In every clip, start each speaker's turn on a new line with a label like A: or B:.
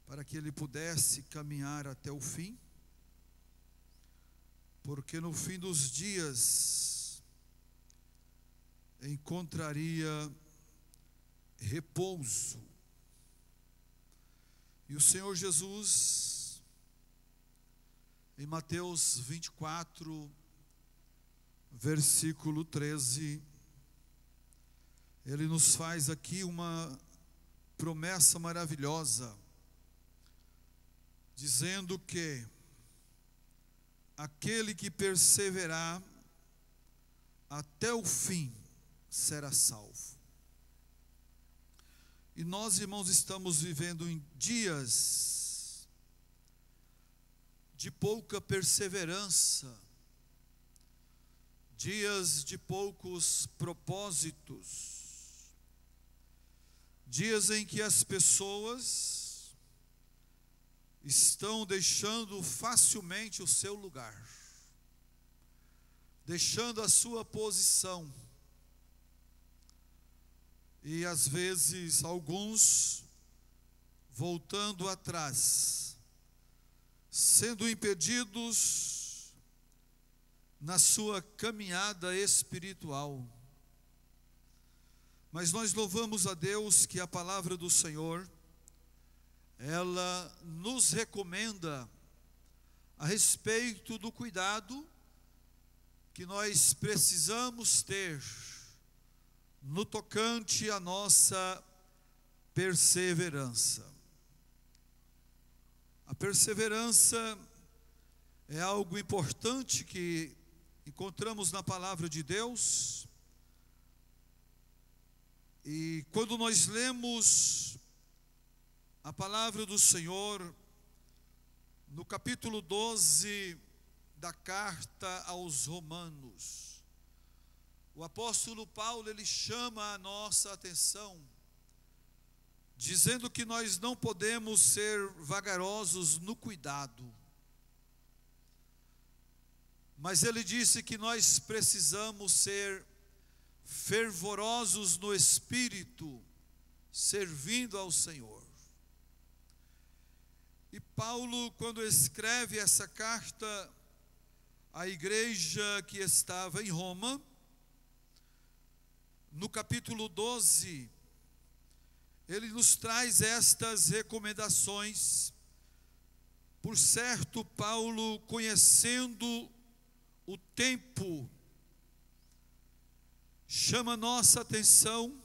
A: para que ele pudesse caminhar até o fim, porque no fim dos dias encontraria repouso. E o Senhor Jesus, em Mateus 24, versículo 13, ele nos faz aqui uma promessa maravilhosa, dizendo que aquele que perseverar até o fim será salvo. E nós, irmãos, estamos vivendo em dias de pouca perseverança, dias de poucos propósitos, dias em que as pessoas estão deixando facilmente o seu lugar, deixando a sua posição, e às vezes alguns voltando atrás, sendo impedidos na sua caminhada espiritual. Mas nós louvamos a Deus que a palavra do Senhor, ela nos recomenda a respeito do cuidado que nós precisamos ter no tocante à nossa perseverança. A perseverança é algo importante que encontramos na palavra de Deus, e quando nós lemos a palavra do Senhor, no capítulo 12 da carta aos Romanos, o apóstolo Paulo, ele chama a nossa atenção, dizendo que nós não podemos ser vagarosos no cuidado, mas ele disse que nós precisamos ser fervorosos no espírito, servindo ao Senhor. E Paulo, quando escreve essa carta à igreja que estava em Roma, no capítulo 12, ele nos traz estas recomendações. Por certo, Paulo, conhecendo o tempo, chama nossa atenção,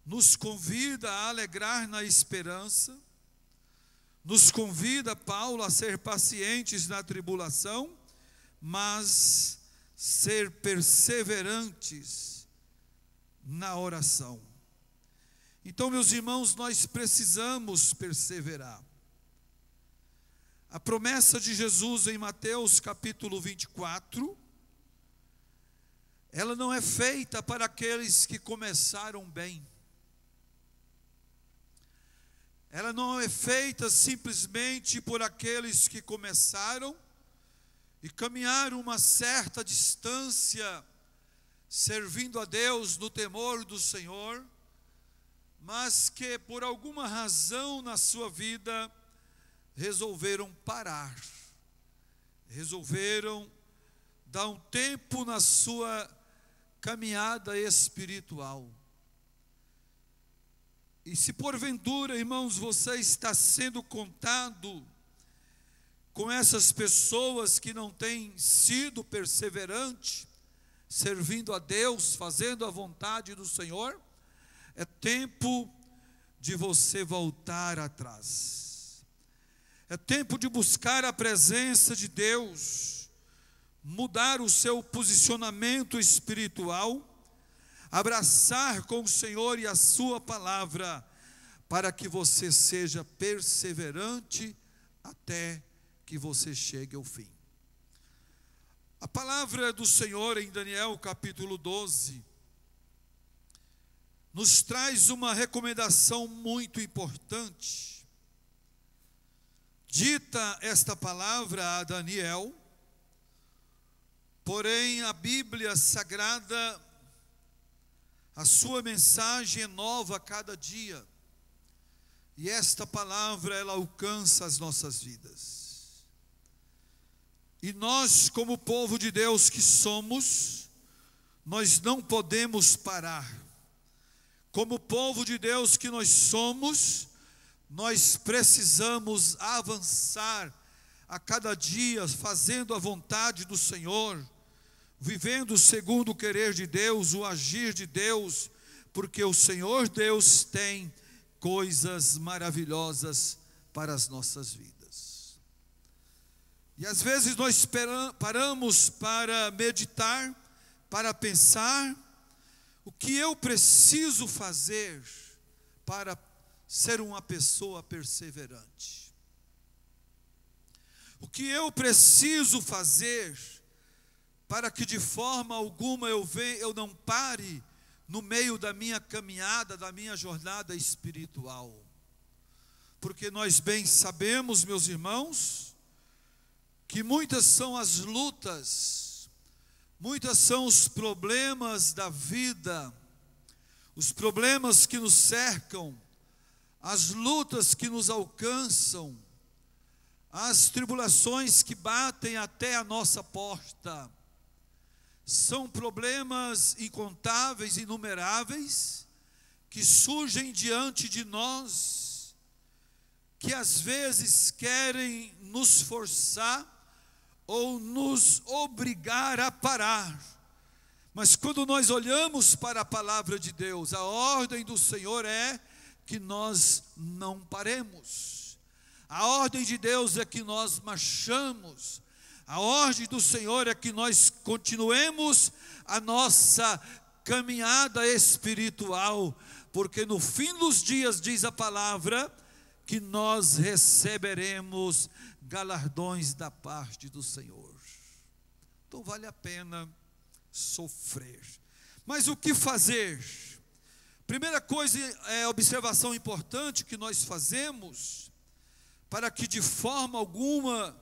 A: nos convida a alegrar na esperança, nos convida, Paulo, a ser pacientes na tribulação, mas ser perseverantes na oração. Então, meus irmãos, nós precisamos perseverar. A promessa de Jesus em Mateus capítulo 24, ela não é feita para aqueles que começaram bem. Ela não é feita simplesmente por aqueles que começaram e caminharam uma certa distância, servindo a Deus no temor do Senhor, mas que por alguma razão na sua vida resolveram parar, resolveram dar um tempo na sua caminhada espiritual. E se porventura, irmãos, você está sendo contado com essas pessoas que não têm sido perseverante, servindo a Deus, fazendo a vontade do Senhor, é tempo de você voltar atrás. É tempo de buscar a presença de Deus, mudar o seu posicionamento espiritual, abraçar com o Senhor e a sua palavra, para que você seja perseverante até que você chegue ao fim. A palavra do Senhor em Daniel capítulo 12 nos traz uma recomendação muito importante. Dita esta palavra a Daniel, porém a Bíblia Sagrada, a sua mensagem é nova a cada dia. E esta palavra, ela alcança as nossas vidas. E nós, como povo de Deus que somos, nós não podemos parar. Como povo de Deus que nós somos, nós precisamos avançar a cada dia, fazendo a vontade do Senhor, vivendo segundo o querer de Deus, o agir de Deus, porque o Senhor Deus tem coisas maravilhosas para as nossas vidas. E às vezes nós paramos para meditar, para pensar, o que eu preciso fazer para ser uma pessoa perseverante? O que eu preciso fazer para que de forma alguma eu não pare no meio da minha caminhada, da minha jornada espiritual? Porque nós bem sabemos, meus irmãos, que muitas são as lutas, muitas são os problemas da vida, os problemas que nos cercam, as lutas que nos alcançam, as tribulações que batem até a nossa porta. São problemas incontáveis, inumeráveis, que surgem diante de nós, que às vezes querem nos forçar ou nos obrigar a parar. Mas quando nós olhamos para a palavra de Deus, a ordem do Senhor é que nós não paremos. A ordem de Deus é que nós marchamos. A ordem do Senhor é que nós continuemos a nossa caminhada espiritual, porque no fim dos dias, diz a palavra, que nós receberemos galardões da parte do Senhor. Então vale a pena sofrer. Mas o que fazer? Primeira coisa, observação importante que nós fazemos, para que de forma alguma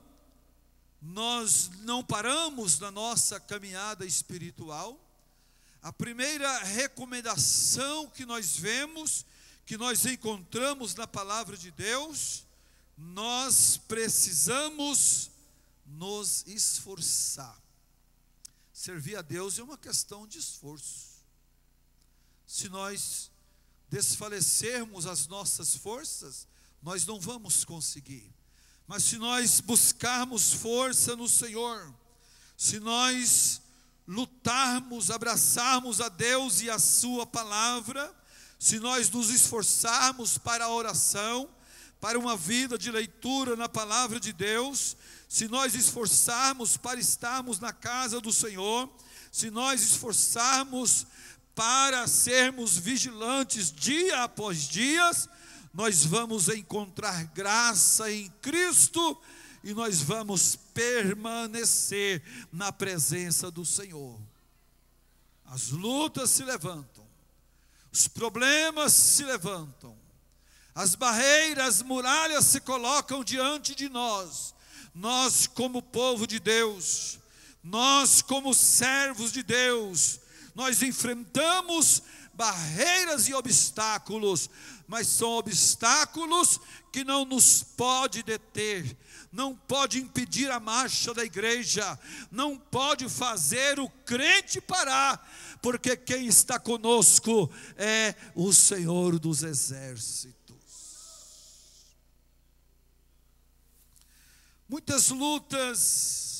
A: nós não paramos na nossa caminhada espiritual. A primeira recomendação que nós vemos, que nós encontramos na palavra de Deus, nós precisamos nos esforçar. Servir a Deus é uma questão de esforço. Se nós desfalecermos as nossas forças, nós não vamos conseguir. Mas se nós buscarmos força no Senhor, se nós lutarmos, abraçarmos a Deus e a sua palavra, se nós nos esforçarmos para a oração, para uma vida de leitura na palavra de Deus, se nós esforçarmos para estarmos na casa do Senhor, se nós esforçarmos para sermos vigilantes dia após dia, nós vamos encontrar graça em Cristo e nós vamos permanecer na presença do Senhor. As lutas se levantam, os problemas se levantam, as barreiras, as muralhas se colocam diante de nós. Nós como povo de Deus, nós como servos de Deus, nós enfrentamos barreiras e obstáculos, mas são obstáculos que não nos pode deter, não pode impedir a marcha da igreja, não pode fazer o crente parar, porque quem está conosco é o Senhor dos exércitos. Muitas lutas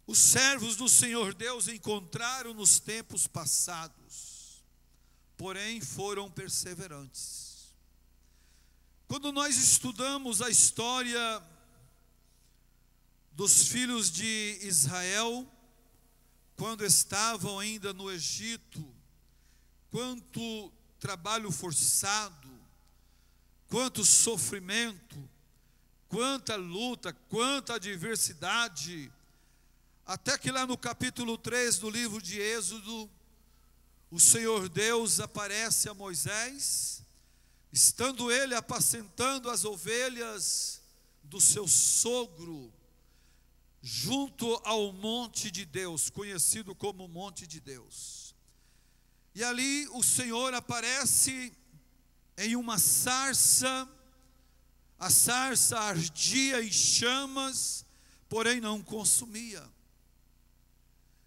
A: os servos do Senhor Deus encontraram nos tempos passados, porém foram perseverantes. Quando nós estudamos a história dos filhos de Israel, quando estavam ainda no Egito, quanto trabalho forçado, quanto sofrimento, quanta luta, quanta adversidade, até que lá no capítulo 3 do livro de Êxodo, o Senhor Deus aparece a Moisés, estando ele apacentando as ovelhas do seu sogro, junto ao monte de Deus, conhecido como monte de Deus. E ali o Senhor aparece em uma sarça, a sarça ardia em chamas, porém não consumia.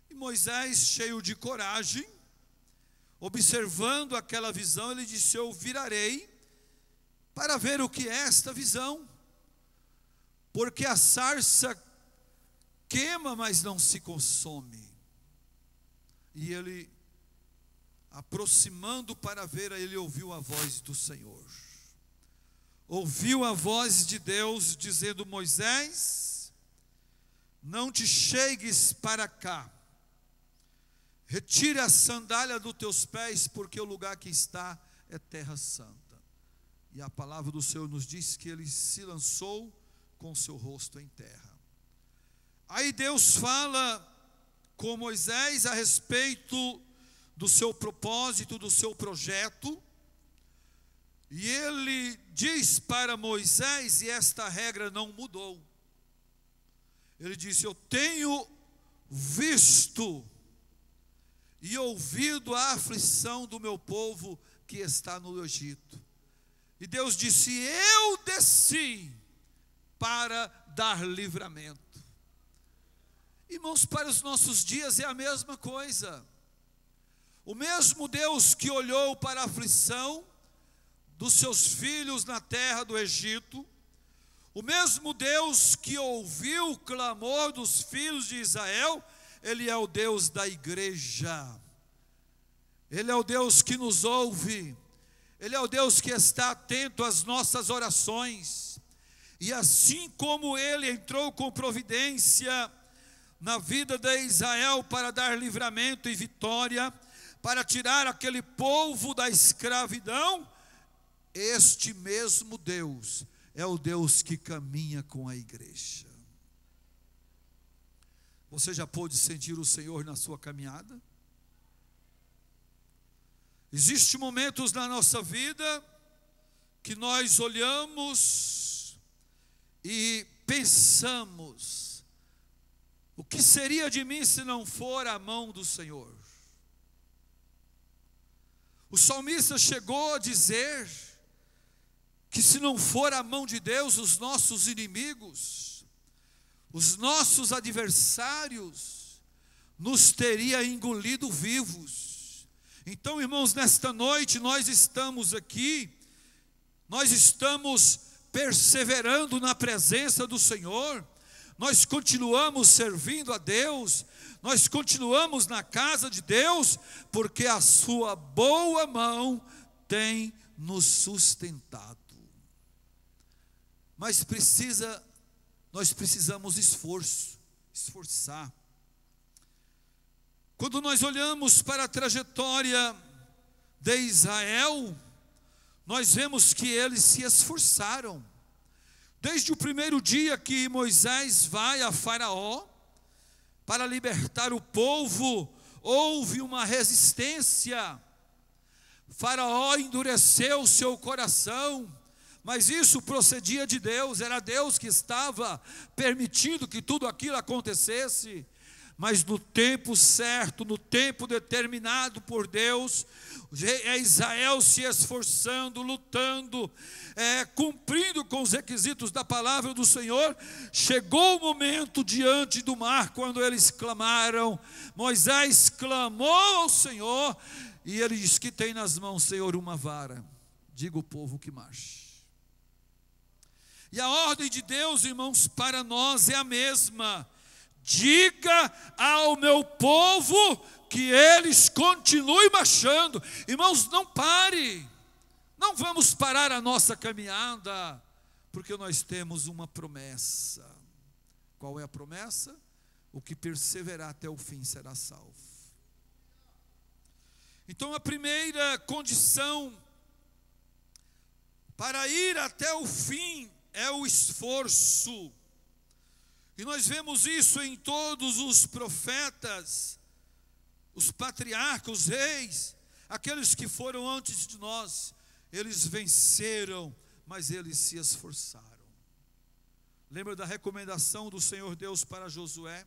A: E Moisés, cheio de coragem, observando aquela visão, ele disse: eu virarei para ver o que é esta visão, porque a sarça queima, mas não se consome. E ele, aproximando para ver, ele ouviu a voz do Senhor. Ouviu a voz de Deus dizendo: Moisés, não te chegues para cá, retire a sandália dos teus pés, porque o lugar que está é terra santa. E a palavra do Senhor nos diz que ele se lançou com seu rosto em terra. Aí Deus fala com Moisés a respeito do seu propósito, do seu projeto. E ele diz para Moisés, e esta regra não mudou. Ele disse: eu tenho visto e ouvido a aflição do meu povo que está no Egito. E Deus disse: eu desci para dar livramento. Irmãos, para os nossos dias é a mesma coisa. O mesmo Deus que olhou para a aflição dos seus filhos na terra do Egito, o mesmo Deus que ouviu o clamor dos filhos de Israel, Ele é o Deus da igreja. Ele é o Deus que nos ouve. Ele é o Deus que está atento às nossas orações. E assim como Ele entrou com providência na vida de Israel para dar livramento e vitória, para tirar aquele povo da escravidão, este mesmo Deus é o Deus que caminha com a igreja. Você já pôde sentir o Senhor na sua caminhada? Existem momentos na nossa vida que nós olhamos e pensamos: o que seria de mim se não for a mão do Senhor? O salmista chegou a dizer que se não for a mão de Deus, os nossos inimigos, os nossos adversários, nos teria engolido vivos. Então, irmãos, nesta noite nós estamos aqui, nós estamos perseverando na presença do Senhor, nós continuamos servindo a Deus, nós continuamos na casa de Deus, porque a sua boa mão tem nos sustentado. Mas nós precisamos esforçar. Quando nós olhamos para a trajetória de Israel, nós vemos que eles se esforçaram. Desde o primeiro dia que Moisés vai a Faraó para libertar o povo, houve uma resistência. Faraó endureceu o seu coração, mas isso procedia de Deus, era Deus que estava permitindo que tudo aquilo acontecesse. Mas no tempo certo, no tempo determinado por Deus, é Israel se esforçando, lutando, cumprindo com os requisitos da palavra do Senhor. Chegou o momento diante do mar, quando eles clamaram. Moisés clamou ao Senhor, e ele diz: que tem nas mãos, Senhor, uma vara, diga o povo que marche. E a ordem de Deus, irmãos, para nós é a mesma: diga ao meu povo que eles continuem marchando. Irmãos, não pare, não vamos parar a nossa caminhada, porque nós temos uma promessa. Qual é a promessa? O que perseverar até o fim será salvo. Então a primeira condição para ir até o fim é o esforço. E nós vemos isso em todos os profetas, os patriarcas, os reis, aqueles que foram antes de nós. Eles venceram, mas eles se esforçaram. Lembra da recomendação do Senhor Deus para Josué?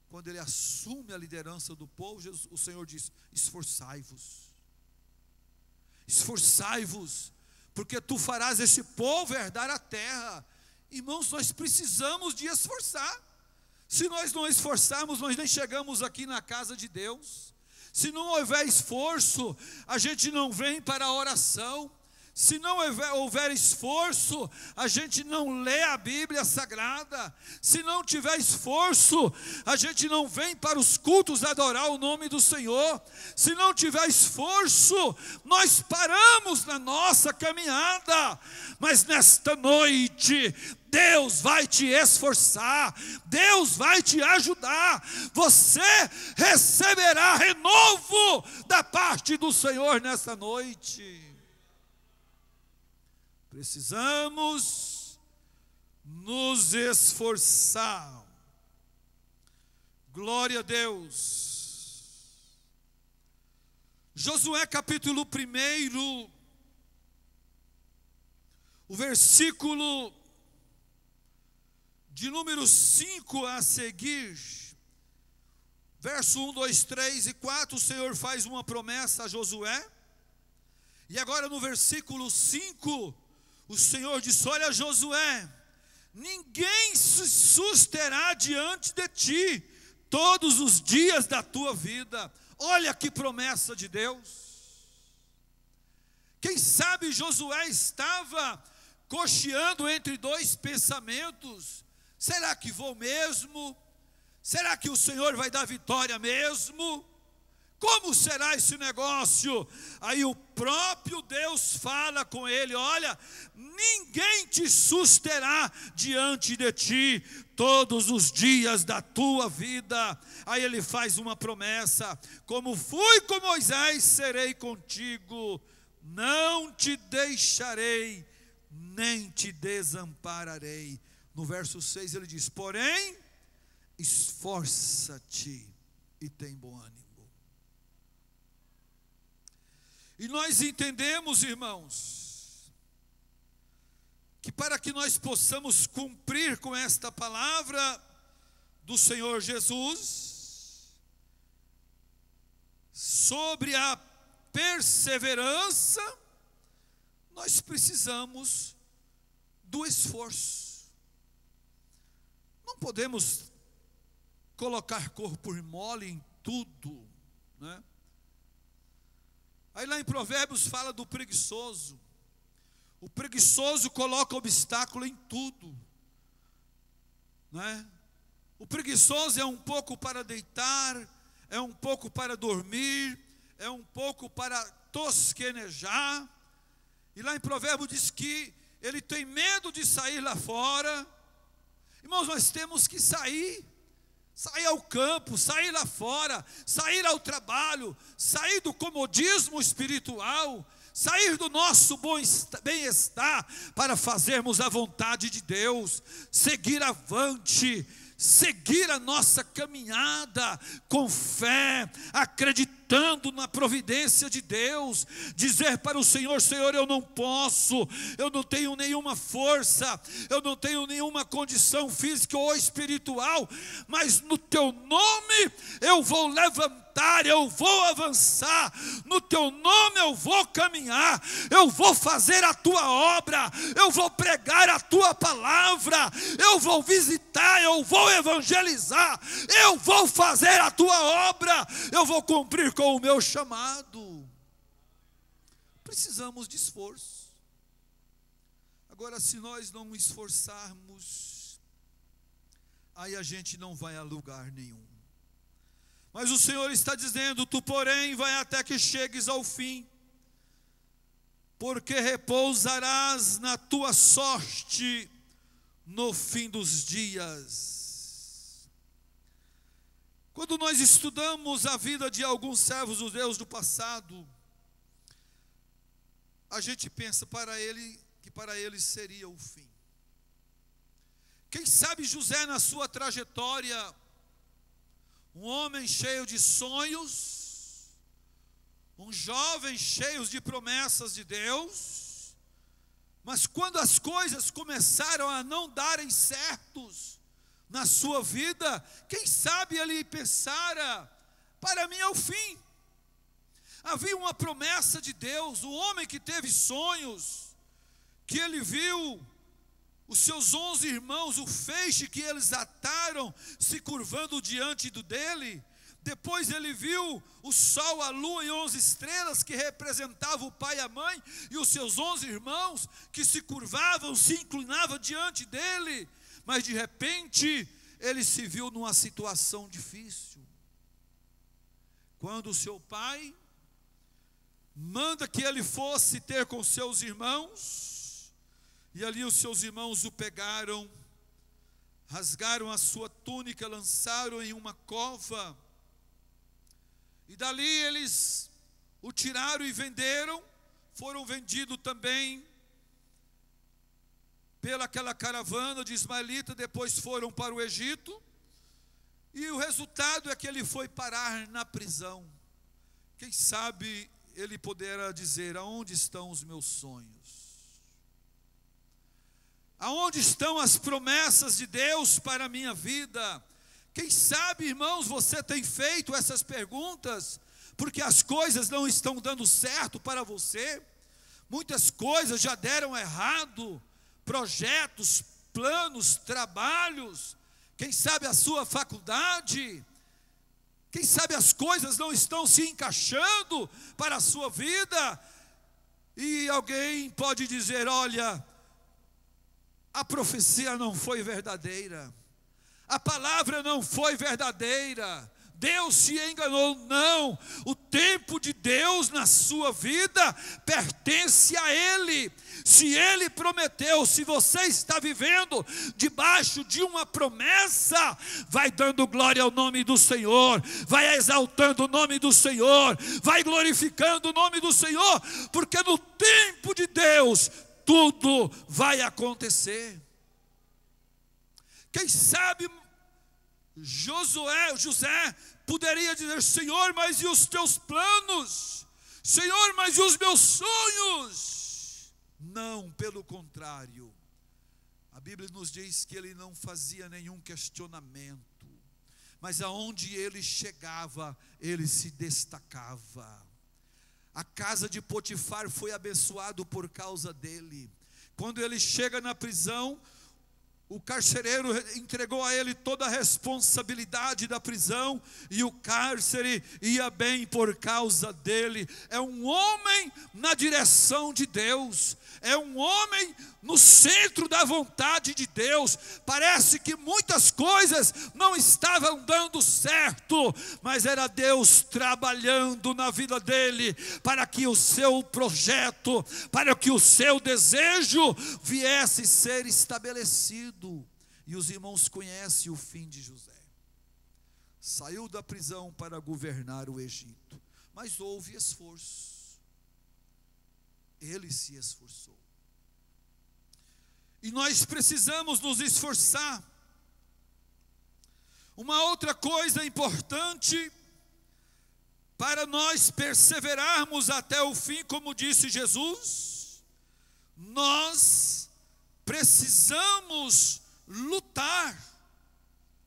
A: Quando ele assume a liderança do povo, o Senhor diz: esforçai-vos. esforçai-vos, porque tu farás esse povo herdar a terra. Irmãos, nós precisamos de esforçar. Se nós não esforçarmos, nós nem chegamos aqui na casa de Deus. Se não houver esforço, a gente não vem para a oração. Se não houver esforço, a gente não lê a Bíblia Sagrada. Se não tiver esforço, a gente não vem para os cultos adorar o nome do Senhor. Se não tiver esforço, nós paramos na nossa caminhada. Mas nesta noite, Deus vai te esforçar, Deus vai te ajudar. Você receberá renovo da parte do Senhor nesta noite. Precisamos nos esforçar. Glória a Deus. Josué capítulo 1, o versículo de número 5 a seguir, verso 1, 2, 3 e 4, o Senhor faz uma promessa a Josué. E agora no versículo 5, o Senhor disse: olha, Josué, ninguém se susterá diante de ti todos os dias da tua vida. Olha que promessa de Deus. Quem sabe Josué estava cocheando entre dois pensamentos. Será que vou mesmo? Será que o Senhor vai dar vitória mesmo? Como será esse negócio? Aí o próprio Deus fala com ele: olha, ninguém te susterá diante de ti todos os dias da tua vida. Aí ele faz uma promessa: como fui com Moisés, serei contigo, não te deixarei, nem te desampararei. No verso 6 ele diz: porém, esforça-te e tem bom ânimo. E nós entendemos, irmãos, que para que nós possamos cumprir com esta palavra do Senhor Jesus, sobre a perseverança, nós precisamos do esforço. Não podemos colocar corpo mole em tudo, né? Aí lá em Provérbios fala do preguiçoso. O preguiçoso coloca obstáculo em tudo, né? O preguiçoso é um pouco para deitar, é um pouco para dormir, é um pouco para tosquenejar. E lá em Provérbios diz que ele tem medo de sair lá fora. Irmãos, nós temos que sair ao campo, sair lá fora, sair ao trabalho, sair do comodismo espiritual, sair do nosso bem-estar para fazermos a vontade de Deus, seguir avante, seguir a nossa caminhada com fé, acreditando na providência de Deus, dizer para o Senhor: Senhor, eu não posso, eu não tenho nenhuma força, eu não tenho nenhuma condição física ou espiritual, mas no teu nome eu vou levantar, eu vou avançar, no teu nome eu vou caminhar, eu vou fazer a tua obra, eu vou pregar a tua palavra, eu vou visitar, eu vou evangelizar, eu vou fazer a tua obra, eu vou cumprir com o meu chamado. Precisamos de esforço. Agora, se nós não esforçarmos, aí a gente não vai a lugar nenhum. Mas o Senhor está dizendo: tu, porém, vai até que chegues ao fim, porque repousarás na tua sorte no fim dos dias. Quando nós estudamos a vida de alguns servos de Deus do passado, a gente pensa que para eles seria o fim. Quem sabe José, na sua trajetória, um homem cheio de sonhos, um jovem cheio de promessas de Deus, mas quando as coisas começaram a não darem certos na sua vida, quem sabe ele pensara: para mim é o fim. Havia uma promessa de Deus. O homem que teve sonhos, que ele viu os seus 11 irmãos, o feixe que eles ataram, se curvando diante dele. Depois ele viu o sol, a lua e 11 estrelas, que representavam o pai e a mãe, e os seus 11 irmãos, que se curvavam, se inclinavam diante dele. Mas de repente, ele se viu numa situação difícil. Quando o seu pai manda que ele fosse ter com seus irmãos, e ali os seus irmãos o pegaram, rasgaram a sua túnica, lançaram em uma cova, e dali eles o tiraram e venderam. Foram vendidos também pelaquela caravana de ismaelita, depois foram para o Egito, e o resultado é que ele foi parar na prisão. Quem sabe ele poderá dizer: aonde estão os meus sonhos? Aonde estão as promessas de Deus para a minha vida? Quem sabe, irmãos, você tem feito essas perguntas, porque as coisas não estão dando certo para você. Muitas coisas já deram errado, projetos, planos, trabalhos. Quem sabe a sua faculdade, quem sabe as coisas não estão se encaixando para a sua vida. E alguém pode dizer: olha, a profecia não foi verdadeira, a palavra não foi verdadeira, Deus se enganou. Não, o tempo de Deus na sua vida pertence a Ele. Se Ele prometeu, se você está vivendo debaixo de uma promessa, vai dando glória ao nome do Senhor, vai exaltando o nome do Senhor, vai glorificando o nome do Senhor, porque no tempo de Deus tudo vai acontecer. Quem sabe José poderia dizer: Senhor, mas e os teus planos? Senhor, mas e os meus sonhos? Não, pelo contrário, a Bíblia nos diz que ele não fazia nenhum questionamento, mas aonde ele chegava, ele se destacava. A casa de Potifar foi abençoado por causa dele. Quando ele chega na prisão, o carcereiro entregou a ele toda a responsabilidade da prisão, e o cárcere ia bem por causa dele. É um homem na direção de Deus, é um homem no centro da vontade de Deus. Parece que muitas coisas não estavam dando certo, mas era Deus trabalhando na vida dele, para que o seu projeto, para que o seu desejo viesse ser estabelecido. E os irmãos conhecem o fim de José. Saiu da prisão para governar o Egito, mas houve esforço. Ele se esforçou. E nós precisamos nos esforçar. Uma outra coisa importante, para nós perseverarmos até o fim, como disse Jesus, nós precisamos lutar.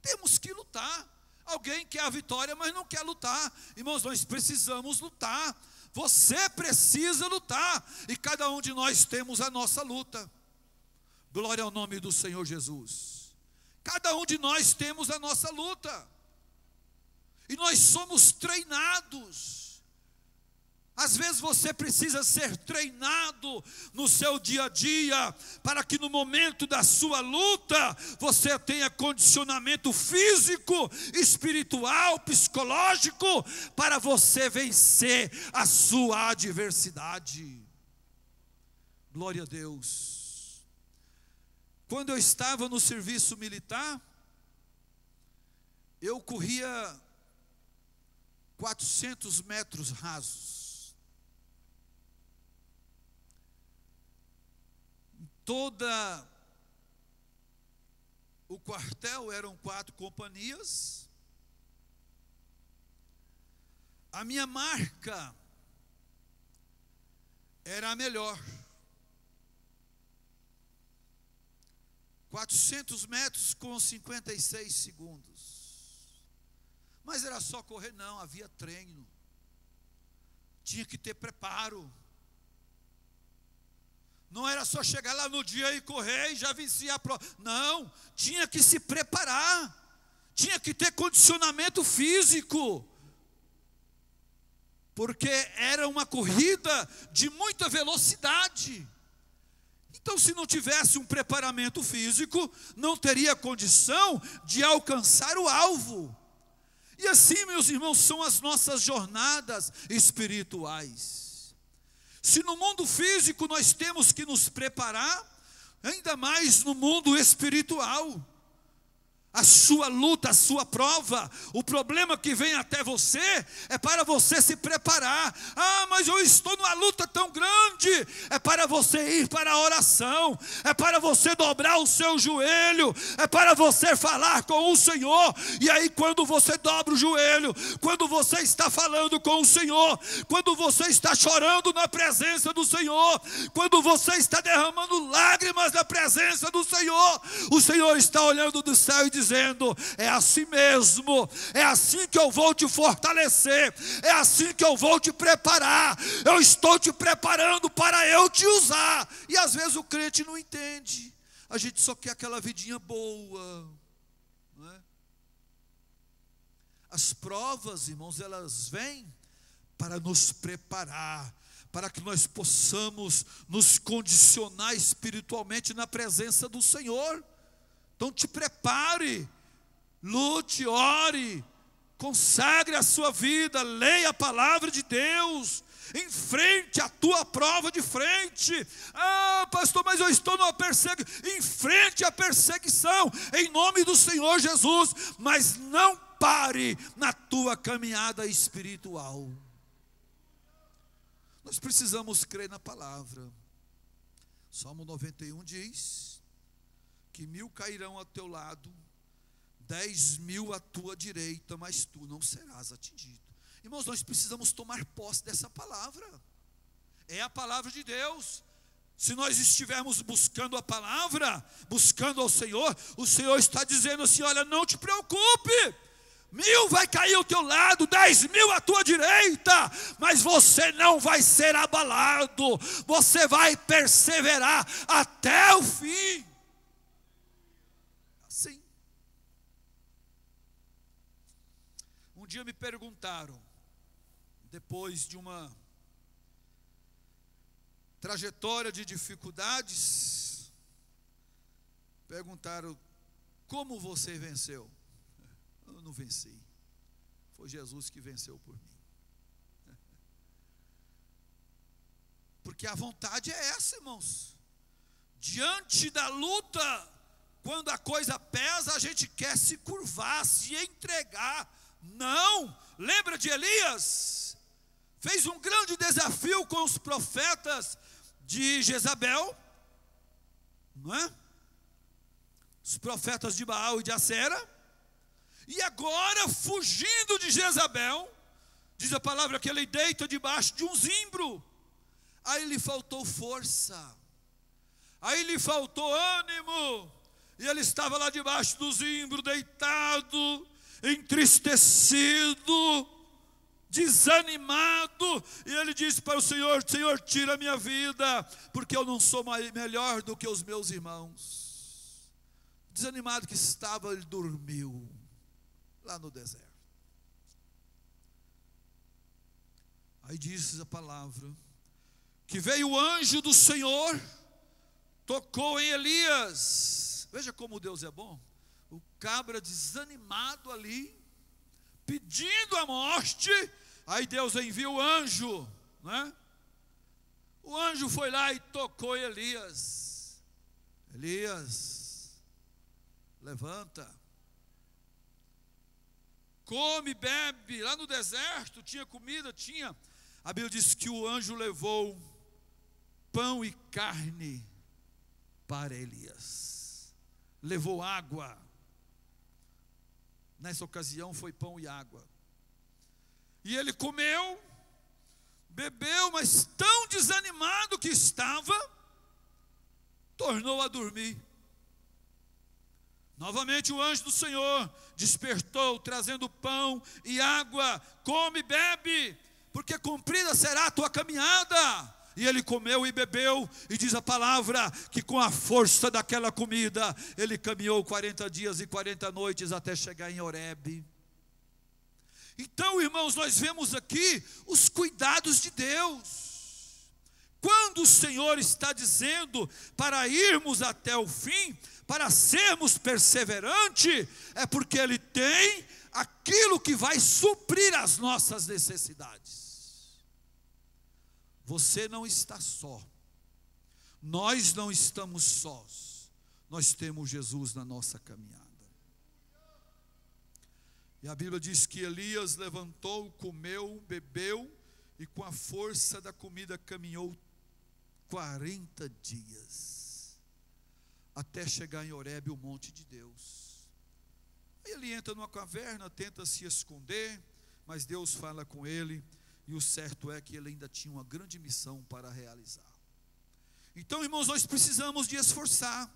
A: Temos que lutar. Alguém quer a vitória, mas não quer lutar. Irmãos, nós precisamos lutar. Você precisa lutar, e cada um de nós temos a nossa luta. Glória ao nome do Senhor Jesus. Cada um de nós temos a nossa luta, e nós somos treinados. Às vezes você precisa ser treinado no seu dia a dia, para que no momento da sua luta, você tenha condicionamento físico, espiritual, psicológico, para você vencer a sua adversidade. Glória a Deus. Quando eu estava no serviço militar, eu corria 400 metros rasos. Toda o quartel, eram 4 companhias. A minha marca era a melhor. 400 metros com 56 segundos. Mas era só correr? Não, havia treino. tinha que ter preparo. Não era só chegar lá no dia e correr e já vencia a prova. Não, tinha que se preparar. Tinha que ter condicionamento físico. Porque era uma corrida de muita velocidade. Então, se não tivesse um preparamento físico, não teria condição de alcançar o alvo. E assim, meus irmãos, são as nossas jornadas espirituais. Se no mundo físico nós temos que nos preparar, ainda mais no mundo espiritual. A sua luta, a sua prova, o problema que vem até você é para você se preparar. Ah, mas eu estou numa luta tão grande. É para você ir para a oração, é para você dobrar o seu joelho, é para você falar com o Senhor. E aí quando você dobra o joelho, quando você está falando com o Senhor, quando você está chorando na presença do Senhor, quando você está derramando lágrimas na presença do Senhor, o Senhor está olhando do céu e dizendo: é assim mesmo, é assim que eu vou te fortalecer, é assim que eu vou te preparar, eu estou te preparando para eu te usar. E às vezes o crente não entende, a gente só quer aquela vidinha boa, não é? As provas, irmãos, elas vêm para nos preparar, para que nós possamos nos condicionar espiritualmente na presença do Senhor. Então te prepare, lute, ore, consagre a sua vida, leia a palavra de Deus, enfrente a tua prova de frente. Ah, pastor, mas eu estou numa perseguição. Enfrente a perseguição, em nome do Senhor Jesus, mas não pare na tua caminhada espiritual. Nós precisamos crer na palavra. Salmo 91 diz que 1000 cairão ao teu lado, 10.000 à tua direita, mas tu não serás atingido. Irmãos, nós precisamos tomar posse dessa palavra. É a palavra de Deus. Se nós estivermos buscando a palavra, buscando ao Senhor, o Senhor está dizendo assim: olha, não te preocupe, 1000 vai cair ao teu lado, 10.000 à tua direita, mas você não vai ser abalado, você vai perseverar até o fim. Sim. Um dia me perguntaram, depois de uma trajetória de dificuldades, perguntaram: como você venceu? Eu não venci, foi Jesus que venceu por mim. Porque a vontade é essa, irmãos. Diante da luta, quando a coisa pesa, a gente quer se curvar, se entregar. Não, lembra de Elias? Fez um grande desafio com os profetas de Jezabel, não é? Os profetas de Baal e de Acera. E agora, fugindo de Jezabel, diz a palavra que ele deita debaixo de um zimbro. Aí lhe faltou força, aí lhe faltou ânimo, e ele estava lá debaixo do zimbro, deitado, entristecido, desanimado, e ele disse para o Senhor: Senhor, tira a minha vida, porque eu não sou melhor do que os meus irmãos. Desanimado que estava, ele dormiu lá no deserto. Aí diz a palavra que veio o anjo do Senhor, tocou em Elias. Veja como Deus é bom. O cabra desanimado ali, pedindo a morte, aí Deus envia o anjo, né? O anjo foi lá e tocou Elias. Elias, levanta, come, bebe. Lá no deserto tinha comida, tinha. A Bíblia diz que o anjo levou pão e carne para Elias, levou água. Nessa ocasião foi pão e água. E ele comeu, bebeu, mas tão desanimado que estava, tornou a dormir. Novamente o anjo do Senhor despertou, trazendo pão e água. Come, bebe. porque cumprida será a tua caminhada. E ele comeu e bebeu, e diz a palavra que com a força daquela comida, ele caminhou 40 dias e 40 noites até chegar em Horebe. Então, irmãos, nós vemos aqui os cuidados de Deus. Quando o Senhor está dizendo para irmos até o fim, para sermos perseverantes, é porque Ele tem aquilo que vai suprir as nossas necessidades. Você não está só, nós não estamos sós, nós temos Jesus na nossa caminhada. E a Bíblia diz que Elias levantou, comeu, bebeu, e com a força da comida caminhou 40 dias, até chegar em Horebe, o monte de Deus. Aí ele entra numa caverna, tenta se esconder, mas Deus fala com ele, e o certo é que ele ainda tinha uma grande missão para realizar. Então, irmãos, nós precisamos de esforçar.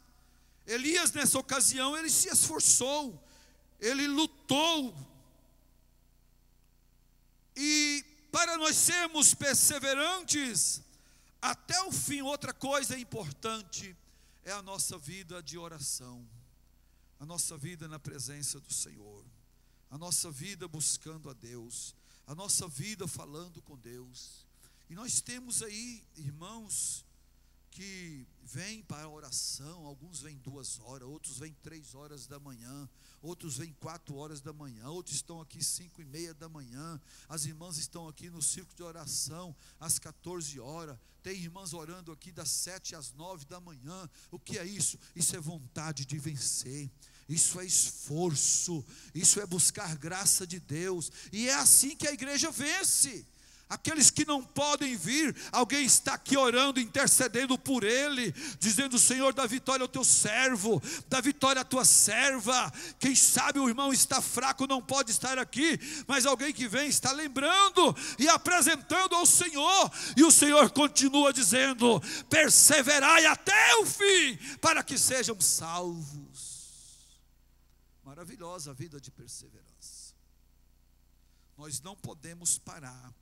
A: Elias, nessa ocasião, ele se esforçou, ele lutou. E para nós sermos perseverantes até o fim, outra coisa importante é a nossa vida de oração, a nossa vida na presença do Senhor, a nossa vida buscando a Deus, a nossa vida falando com Deus. E nós temos aí irmãos que vêm para a oração, alguns vêm 2 horas, outros vêm 3 horas da manhã, outros vêm 4 horas da manhã, outros estão aqui 5:30 da manhã, as irmãs estão aqui no círculo de oração às 14 horas, tem irmãs orando aqui das 7 às 9 da manhã. O que é isso? Isso é vontade de vencer, isso é esforço, isso é buscar graça de Deus, e é assim que a igreja vence. Aqueles que não podem vir, alguém está aqui orando, intercedendo por ele, dizendo: Senhor, dá vitória ao teu servo, dá vitória à tua serva. Quem sabe o irmão está fraco, não pode estar aqui, mas alguém que vem está lembrando e apresentando ao Senhor, e o Senhor continua dizendo: perseverai até o fim, para que sejam salvos. Maravilhosa a vida de perseverança. Nós não podemos parar.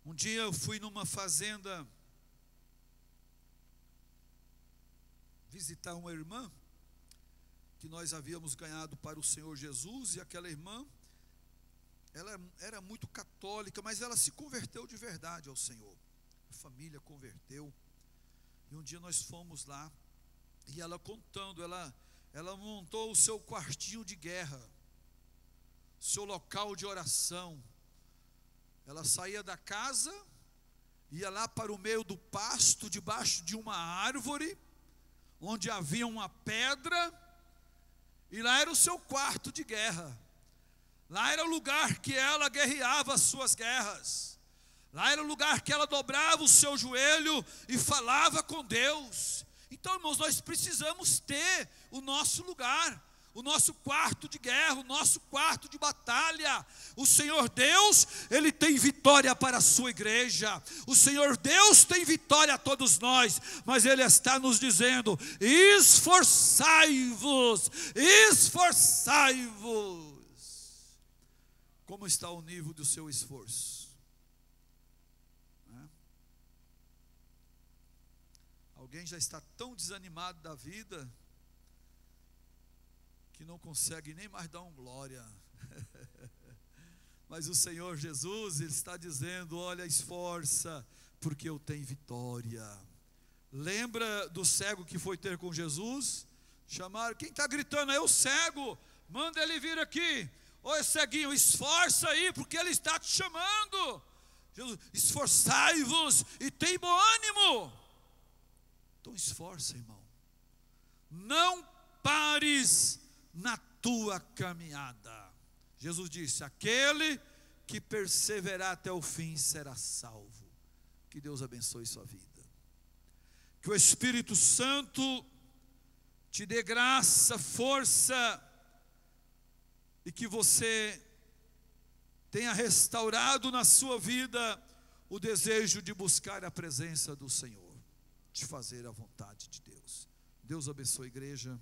A: Um dia eu fui numa fazenda visitar uma irmã que nós havíamos ganhado para o Senhor Jesus, e aquela irmã, ela era muito católica, mas ela se converteu de verdade ao Senhor. A família converteu. E um dia nós fomos lá, e ela contando, ela montou o seu quartinho de guerra, seu local de oração. Ela saía da casa, ia lá para o meio do pasto, debaixo de uma árvore, onde havia uma pedra, e lá era o seu quarto de guerra. Lá era o lugar que ela guerreava as suas guerras. Lá era o lugar que ela dobrava o seu joelho e falava com Deus. Então, irmãos, nós precisamos ter o nosso lugar, o nosso quarto de guerra, o nosso quarto de batalha. O Senhor Deus, Ele tem vitória para a sua igreja. O Senhor Deus tem vitória a todos nós, mas Ele está nos dizendo: esforçai-vos, esforçai-vos. Como está o nível do seu esforço? Alguém já está tão desanimado da vida que não consegue nem mais dar um glória. Mas o Senhor Jesus, Ele está dizendo: olha, esforça, porque eu tenho vitória. Lembra do cego que foi ter com Jesus? Chamaram, quem está gritando? É o cego, manda ele vir aqui. Oi, ceguinho, esforça aí, porque ele está te chamando. Jesus, esforçai-vos e tem bom ânimo. Então esforça, irmão, não pares na tua caminhada. Jesus disse: aquele que perseverar até o fim será salvo. Que Deus abençoe sua vida, que o Espírito Santo te dê graça, força, e que você tenha restaurado na sua vida o desejo de buscar a presença do Senhor, de fazer a vontade de Deus. Deus abençoe a igreja.